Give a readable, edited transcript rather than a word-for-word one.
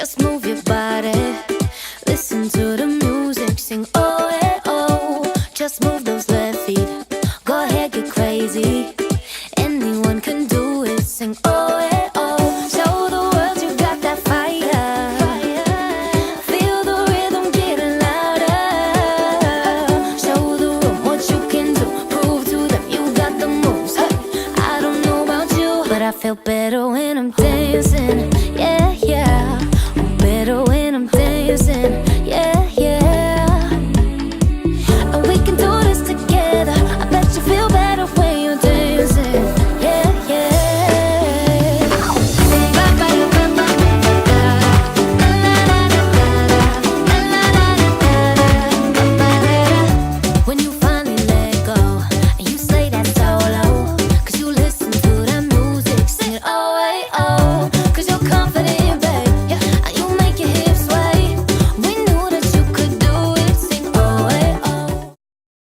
Just move your body, listen to the music, sing oh eh oh. Just move those left feet, go ahead, get crazy. Anyone can do it, sing oh eh oh. Show the world you got that fire, feel the rhythm getting louder. Show the room what you can do, prove to them you got the moves. Hey, I don't know about you, but I feel better when I'm dancing.